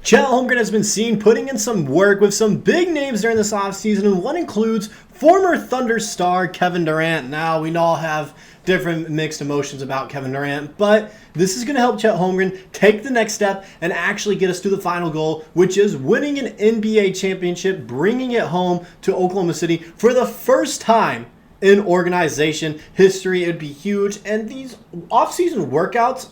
Chet Holmgren has been seen putting in some work with some big names during this offseason, and one includes former Thunder star Kevin Durant. Now, we all have different mixed emotions about Kevin Durant, but this is going to help Chet Holmgren take the next step and actually get us to the final goal, which is winning an NBA championship, bringing it home to Oklahoma City for the first time in organization history. It would be huge, and these offseason workouts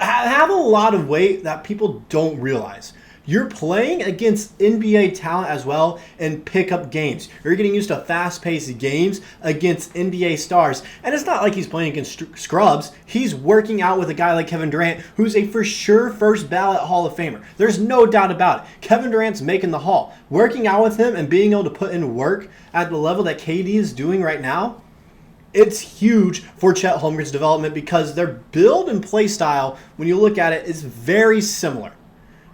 have a lot of weight that people don't realize. You're playing against NBA talent as well and pick up games. You're getting used to fast-paced games against NBA stars. And it's not like he's playing against scrubs. He's working out with a guy like Kevin Durant, who's a for sure first ballot Hall of Famer. There's no doubt about it. Kevin Durant's making the Hall. Working out with him and being able to put in work at the level that KD is doing right now, it's huge for Chet Holmgren's development because their build and play style, when you look at it, is very similar.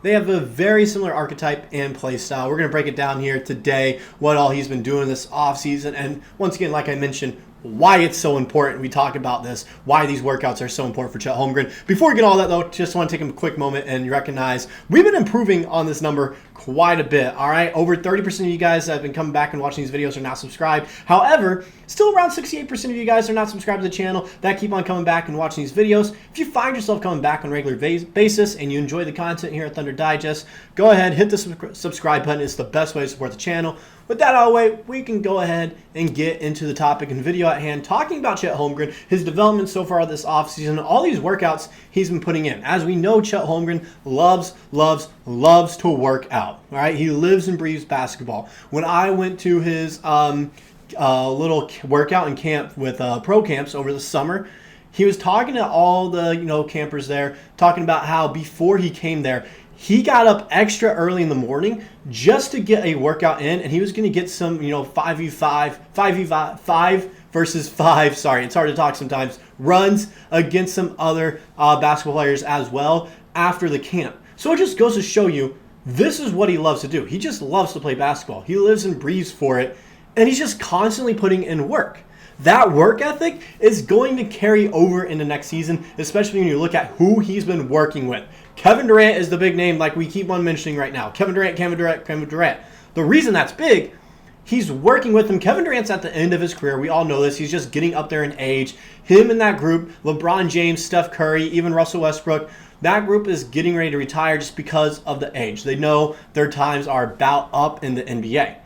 They have a very similar archetype and play style. We're going to break it down here today, what all he's been doing this offseason, and once again, like I mentioned, why it's so important. We talk about this, why these workouts are so important for Chet Holmgren. Before we get all that, though, just want to take a quick moment and recognize we've been improving on this number quite a bit, all right? Over 30% of you guys that have been coming back and watching these videos are not subscribed. However, still around 68% of you guys are not subscribed to the channel that keep on coming back and watching these videos. If you find yourself coming back on a regular basis and you enjoy the content here at Thunder Digest, go ahead, hit the subscribe button. It's the best way to support the channel. With that out of the way, we can go ahead and get into the topic and video at hand, talking about Chet Holmgren, his development so far this offseason, all these workouts he's been putting in. As we know, Chet Holmgren loves to work out. All right, he lives and breathes basketball. When I went to his little workout and camp with pro camps over the summer, he was talking to all the campers there, talking about how before he came there, he got up extra early in the morning just to get a workout in, and he was going to get some 5v5 versus 5, sorry, it's hard to talk sometimes, runs against some other basketball players as well after the camp. So it just goes to show you, this is what he loves to do. He just loves to play basketball. He lives and breathes for it, and he's just constantly putting in work. That work ethic is going to carry over into next season, especially when you look at who he's been working with. Kevin Durant is the big name, like we keep on mentioning right now. Kevin Durant. The reason that's big, he's working with him. Kevin Durant's at the end of his career. We all know this. He's just getting up there in age. Him and that group, LeBron James, Steph Curry, even Russell Westbrook, that group is getting ready to retire just because of the age. They know their times are about up in the NBA.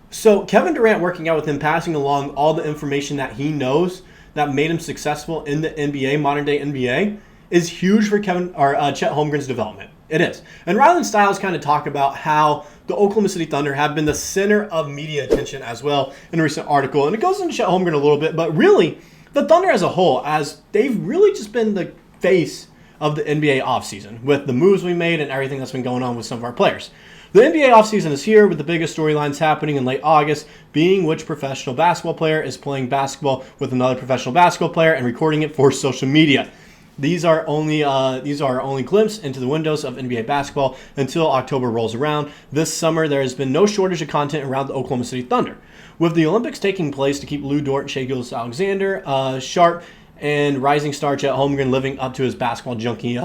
So Kevin Durant working out with him, passing along all the information that he knows that made him successful in the NBA, modern day NBA, is huge for Chet Holmgren's development. It is. And Rylan Stiles kind of talk about how the Oklahoma City Thunder have been the center of media attention as well in a recent article. And it goes into Chet Holmgren a little bit, but really, the Thunder as a whole, as they've really just been the face of the NBA offseason with the moves we made and everything that's been going on with some of our players. The NBA offseason is here with the biggest storylines happening in late August, being which professional basketball player is playing basketball with another professional basketball player and recording it for social media. These are only glimpses into the windows of NBA basketball until October rolls around. This summer, there has been no shortage of content around the Oklahoma City Thunder. With the Olympics taking place to keep Dort and Shai Gilgeous-Alexander sharp, and rising star Chet Holmgren living up to his basketball junkie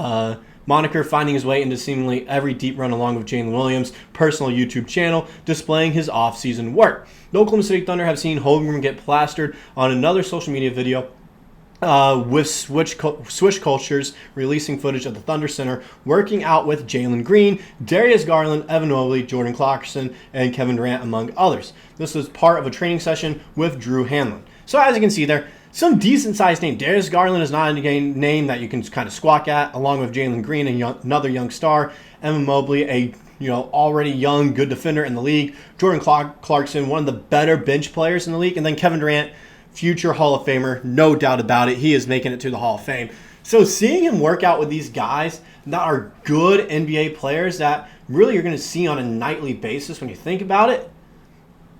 moniker, finding his way into seemingly every deep run along with Jalen Williams' personal YouTube channel, displaying his off-season work. The Oklahoma City Thunder have seen Holmgren get plastered on another social media video with Swish Cultures releasing footage of the Thunder Center working out with Jalen Green, Darius Garland, Evan Mobley, Jordan Clarkson, and Kevin Durant, among others. This was part of a training session with Drew Hanlon. So as you can see there, some decent-sized name. Darius Garland is not a name that you can kind of squawk at, along with Jalen Green, another young star. Evan Mobley, a already young, good defender in the league. Jordan Clarkson, one of the better bench players in the league. And then Kevin Durant, future Hall of Famer, no doubt about it. He is making it to the Hall of Fame. So seeing him work out with these guys that are good NBA players that really you're going to see on a nightly basis when you think about it,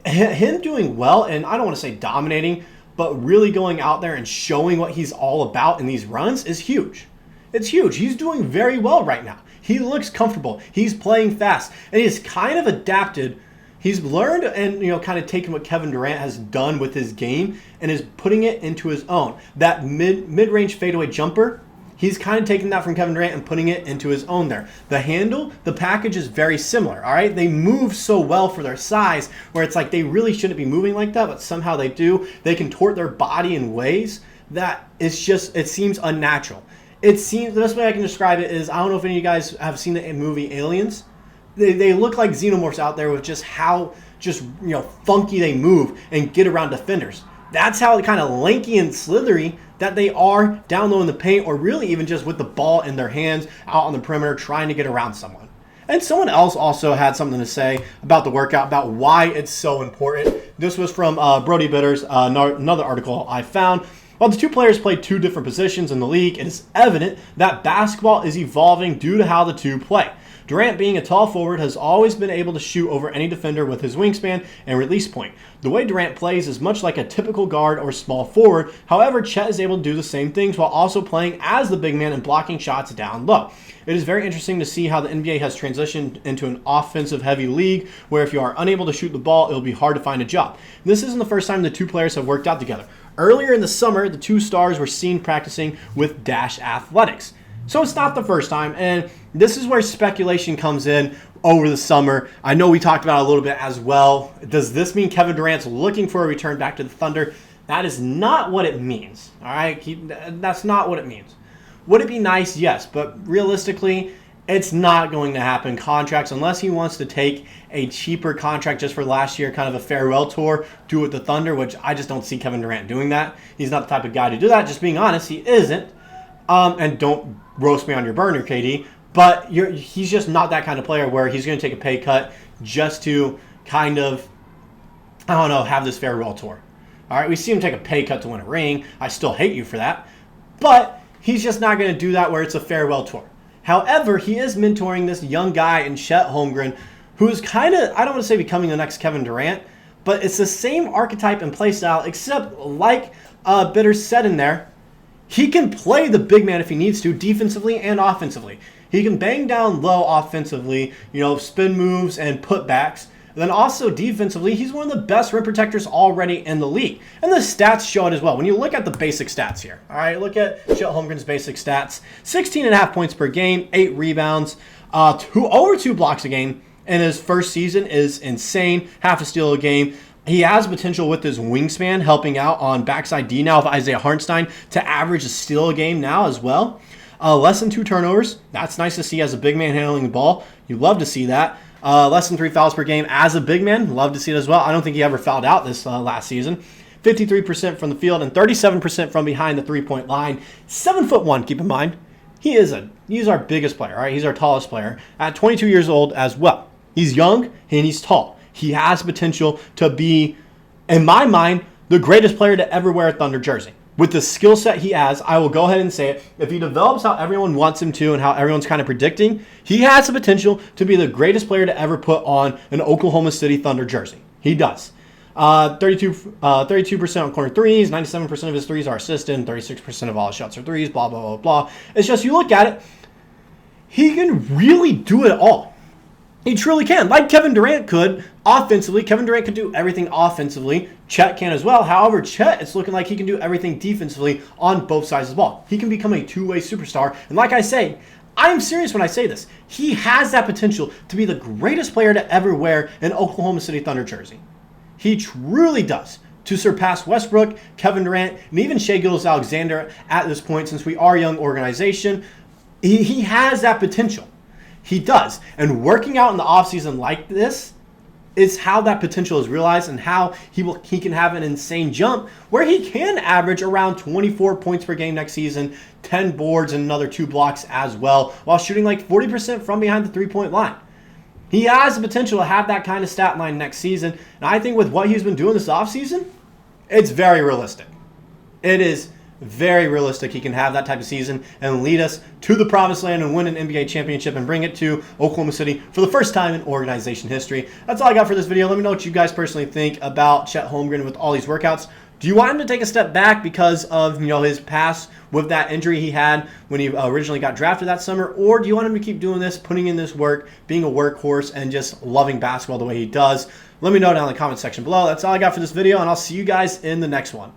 him doing well, and I don't want to say dominating, but really going out there and showing what he's all about in these runs is huge. It's huge. He's doing very well right now. He looks comfortable. He's playing fast. And he's kind of adapted. He's learned and kind of taken what Kevin Durant has done with his game and is putting it into his own. That mid-range fadeaway jumper, He's kind of taking that from Kevin Durant and putting it into his own there. The handle, the package is very similar, all right? They move so well for their size where it's like they really shouldn't be moving like that, but somehow they do. They can contort their body in ways that it's just, it seems unnatural. It seems, the best way I can describe it is, I don't know if any of you guys have seen the movie Aliens. They look like xenomorphs out there with just how funky they move and get around defenders. That's how kind of lanky and slithery that they are down low in the paint, or really even just with the ball in their hands out on the perimeter trying to get around someone. And someone else also had something to say about the workout, about why it's so important. This was from Brody Bitters, another article I found. While the two players play two different positions in the league, it is evident that basketball is evolving due to how the two play. Durant, being a tall forward, has always been able to shoot over any defender with his wingspan and release point. The way Durant plays is much like a typical guard or small forward. However, Chet is able to do the same things while also playing as the big man and blocking shots down low. It is very interesting to see how the NBA has transitioned into an offensive-heavy league where if you are unable to shoot the ball, it will be hard to find a job. This isn't the first time the two players have worked out together. Earlier in the summer, the two stars were seen practicing with Dash Athletics. So it's not the first time, and this is where speculation comes in over the summer. I know we talked about it a little bit as well. Does this mean Kevin Durant's looking for a return back to the Thunder? That is not what it means, all right? That's not what it means. Would it be nice? Yes, but realistically, it's not going to happen. Contracts, unless he wants to take a cheaper contract just for last year, kind of a farewell tour, do it with the Thunder, which I just don't see Kevin Durant doing that. He's not the type of guy to do that. Just being honest, he isn't. And don't roast me on your burner, KD, but he's just not that kind of player where he's going to take a pay cut just to kind of, I don't know, have this farewell tour. All right, we see him take a pay cut to win a ring. I still hate you for that, but he's just not going to do that where it's a farewell tour. However, he is mentoring this young guy in Chet Holmgren, who is kind of, I don't want to say becoming the next Kevin Durant, but it's the same archetype and play style, except like Bitter said in there, he can play the big man if he needs to, defensively and offensively. He can bang down low offensively, spin moves and putbacks. And then also defensively, he's one of the best rim protectors already in the league. And the stats show it as well. When you look at the basic stats here, all right, look at Chet Holmgren's basic stats. 16.5 points per game, 8 rebounds, over 2 blocks a game. In his first season is insane, half a steal a game. He has potential with his wingspan helping out on backside D now with Isaiah Hartenstein to average a steal a game now as well. Less than 2 turnovers. That's nice to see as a big man handling the ball. You love to see that. Less than 3 fouls per game as a big man. Love to see it as well. I don't think he ever fouled out this last season. 53% from the field and 37% from behind the three-point line. 7'1", keep in mind. He's our biggest player, all right? He's our tallest player at 22 years old as well. He's young and he's tall. He has potential to be, in my mind, the greatest player to ever wear a Thunder jersey. With the skill set he has, I will go ahead and say it. If he develops how everyone wants him to and how everyone's kind of predicting, he has the potential to be the greatest player to ever put on an Oklahoma City Thunder jersey. He does. 32% on corner threes, 97% of his threes are assisted, and 36% of all his shots are threes, blah, blah, blah, blah. It's just, you look at it, he can really do it all. He truly can. Like Kevin Durant could offensively. Kevin Durant could do everything offensively. Chet can as well. However, Chet, it's looking like he can do everything defensively on both sides of the ball. He can become a two-way superstar. And like I say, I'm serious when I say this. He has that potential to be the greatest player to ever wear an Oklahoma City Thunder jersey. He truly does. To surpass Westbrook, Kevin Durant, and even Shai Gilgeous-Alexander at this point, since we are a young organization, he has that potential. He does. And working out in the offseason like this is how that potential is realized and how he can have an insane jump where he can average around 24 points per game next season, 10 boards and another 2 blocks as well, while shooting like 40% from behind the three-point line. He has the potential to have that kind of stat line next season. And I think with what he's been doing this offseason, it's very realistic. It is very realistic he can have that type of season and lead us to the promised land and win an NBA championship and bring it to Oklahoma City for the first time in organization history. That's all I got for this video. Let me know what you guys personally think about Chet Holmgren with all these workouts. Do you want him to take a step back because of his past with that injury he had when he originally got drafted that summer? Or do you want him to keep doing this, putting in this work, being a workhorse, and just loving basketball the way he does? Let me know down in the comment section below. That's all I got for this video, and I'll see you guys in the next one.